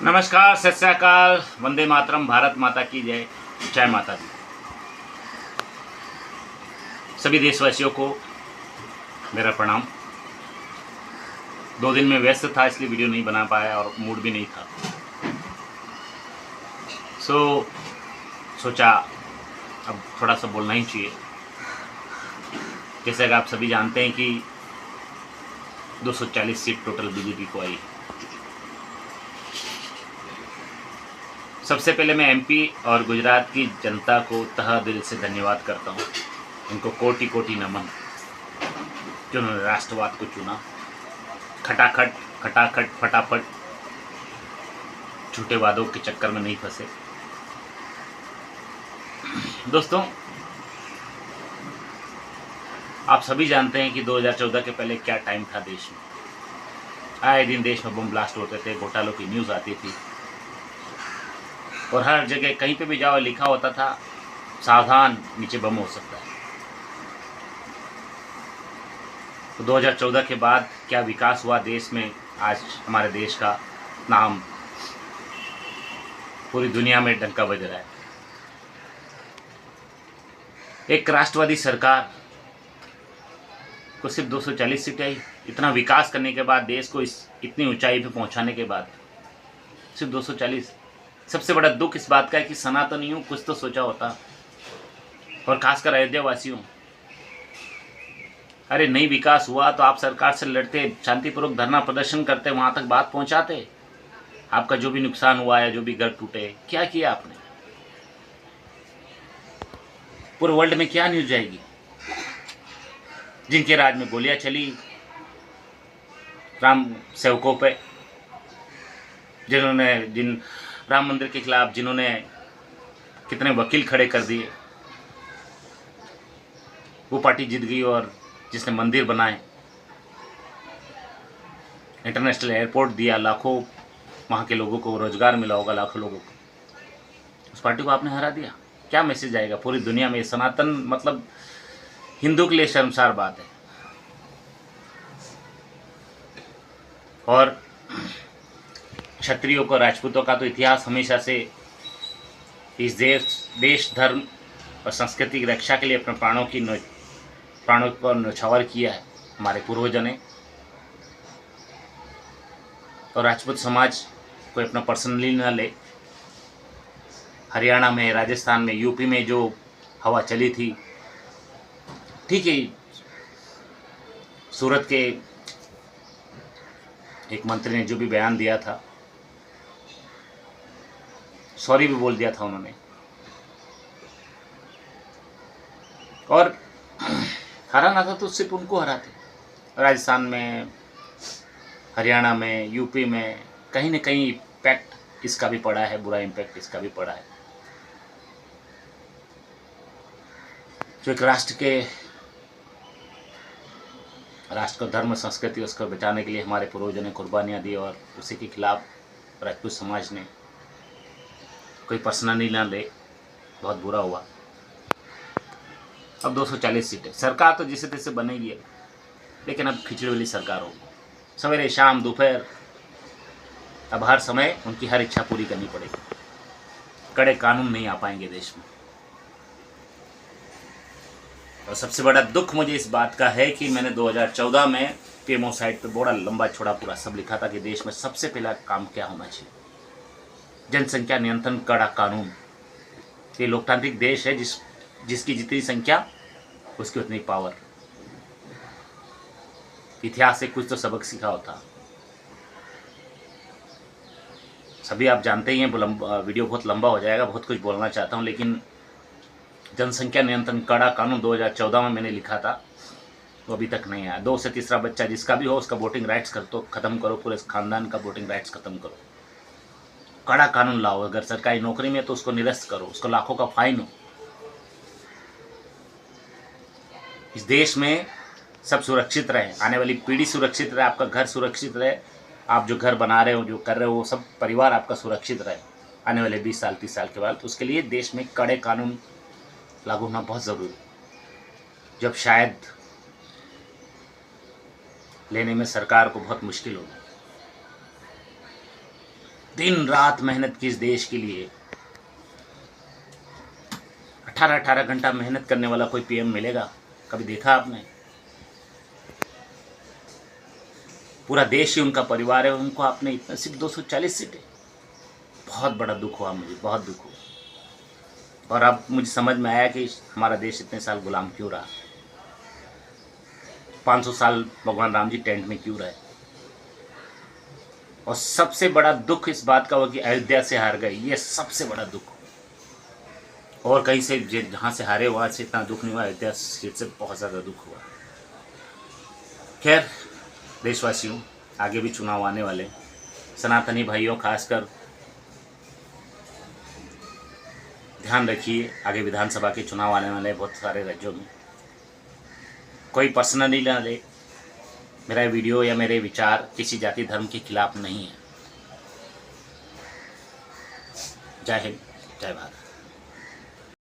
नमस्कार, सत श्री अकाल, वंदे मातरम, भारत माता की जय, जय माता दी। सभी देशवासियों को मेरा प्रणाम। 2 दिन में व्यस्त था इसलिए वीडियो नहीं बना पाया और मूड भी नहीं था। सोचा अब थोड़ा सा बोलना ही चाहिए। जैसे कि आप सभी जानते हैं कि 240 सीट टोटल बीजेपी को आई। सबसे पहले मैं एमपी और गुजरात की जनता को तहे दिल से धन्यवाद करता हूँ। उनको कोटि कोटि नमन, जिन्होंने राष्ट्रवाद को चुना। खटाखट खटाखट फटाफट झूठे वादों के चक्कर में नहीं फंसे। दोस्तों, आप सभी जानते हैं कि 2014 के पहले क्या टाइम था देश में। आए दिन देश में बम ब्लास्ट होते थे, घोटालों की न्यूज़ आती थी और हर जगह कहीं पे भी जाओ लिखा होता था सावधान, नीचे बम हो सकता है। तो 2014 के बाद क्या विकास हुआ देश में। आज हमारे देश का नाम पूरी दुनिया में डंका बज रहा है। एक राष्ट्रवादी सरकार को सिर्फ 240 सीटें आई। इतना विकास करने के बाद, देश को इतनी ऊंचाई पे पहुंचाने के बाद सिर्फ 240। सबसे बड़ा दुख इस बात का है कि सनातनियों कुछ तो सोचा होता, और खासकर अयोध्या वासियों। अरे नहीं विकास हुआ तो आप सरकार से लड़ते, शांतिपूर्वक धरना प्रदर्शन करते, वहां तक बात पहुंचाते। आपका जो भी नुकसान हुआ है, जो भी घर टूटे, क्या किया आपने? पूरे वर्ल्ड में क्या न्यूज जाएगी? जिनके राज में गोलियां चली राम सेवकों पे, जिन राम मंदिर के खिलाफ जिन्होंने कितने वकील खड़े कर दिए, वो पार्टी जीत गई। और जिसने मंदिर बनाए, इंटरनेशनल एयरपोर्ट दिया, लाखों वहाँ के लोगों को रोजगार मिला होगा, लाखों लोगों को, उस पार्टी को आपने हरा दिया। क्या मैसेज आएगा पूरी दुनिया में? सनातन मतलब हिंदू के लिए शर्मसार बात है। और क्षत्रियों को, राजपूतों का तो इतिहास हमेशा से इस देश धर्म और संस्कृति की रक्षा के लिए अपने प्राणों को न्यौछावर किया है हमारे पूर्वजों ने। और राजपूत समाज को अपना पर्सनली न ले। हरियाणा में, राजस्थान में, यूपी में जो हवा चली थी, ठीक है, सूरत के एक मंत्री ने जो भी बयान दिया था, सॉरी भी बोल दिया था उन्होंने, और हराना था तो सिर्फ उनको हराते। राजस्थान में, हरियाणा में, यूपी में कहीं न कहीं इम्पैक्ट इसका भी पड़ा है, बुरा इम्पैक्ट इसका भी पड़ा है। जो एक राष्ट्र को धर्म संस्कृति उसको बचाने के लिए हमारे पूर्वजों ने कुर्बानियाँ दी, और उसी के खिलाफ राजपूत समाज ने कोई पर्सनली ना ले, बहुत बुरा हुआ। अब 240 सीटें, सरकार तो जिसे तैसे बनेगी है, लेकिन अब खिचड़ी वाली सरकार होगी। सवेरे शाम दोपहर, अब हर समय उनकी हर इच्छा पूरी करनी पड़ेगी। कड़े कानून नहीं आ पाएंगे देश में। और सबसे बड़ा दुख मुझे इस बात का है कि मैंने 2014 में पीएमओ साइट पे बड़ा लंबा चौड़ा पूरा सब लिखा था कि देश में सबसे पहला काम क्या होना चाहिए। जनसंख्या नियंत्रण, कड़ा कानून। ये लोकतांत्रिक देश है जिसकी जितनी संख्या उसकी उतनी पावर। इतिहास से कुछ तो सबक सीखा होता। सभी आप जानते ही हैं, वीडियो बहुत लंबा हो जाएगा, बहुत कुछ बोलना चाहता हूं, लेकिन जनसंख्या नियंत्रण कड़ा कानून 2014 में मैंने लिखा था, वो अभी तक नहीं आया। 2 से तीसरा बच्चा जिसका भी हो उसका वोटिंग राइट्स खत्म करो, पूरे खानदान का वोटिंग राइट्स खत्म करो। कड़ा कानून लाओ। अगर सरकारी नौकरी में तो उसको निरस्त करो, उसको लाखों का फाइन हो। इस देश में सब सुरक्षित रहे, आने वाली पीढ़ी सुरक्षित रहे, आपका घर सुरक्षित रहे, आप जो घर बना रहे हो, जो कर रहे हो, वो सब परिवार आपका सुरक्षित रहे आने वाले 20 साल 30 साल के बाद। तो उसके लिए देश में कड़े कानून लागू होना बहुत ज़रूरी है, जब शायद लेने में सरकार को बहुत मुश्किल होगी। दिन रात मेहनत की इस देश के लिए। 18-18 घंटा मेहनत करने वाला कोई पीएम मिलेगा? कभी देखा आपने? पूरा देश ही उनका परिवार है, उनको आपने इतना सिर्फ 240 सीटें। बहुत बड़ा दुख हुआ मुझे, बहुत दुख हुआ। और अब मुझे समझ में आया कि हमारा देश इतने साल गुलाम क्यों रहा, 500 साल भगवान राम जी टेंट में क्यों रहे। और सबसे बड़ा दुख इस बात का हुआ कि अयोध्या से हार गए, ये सबसे बड़ा दुख। और कहीं से जहाँ से हारे वहाँ से इतना दुख नहीं हुआ, अयोध्या सीट से बहुत ज़्यादा दुख हुआ। खैर देशवासियों, आगे भी चुनाव आने वाले, सनातनी भाइयों खासकर ध्यान रखिए, आगे विधानसभा के चुनाव आने वाले बहुत सारे राज्यों में। कोई पर्सनली ना ले, मेरा वीडियो या मेरे विचार किसी जाति धर्म के खिलाफ नहीं है। जय हिंद, जय भारत।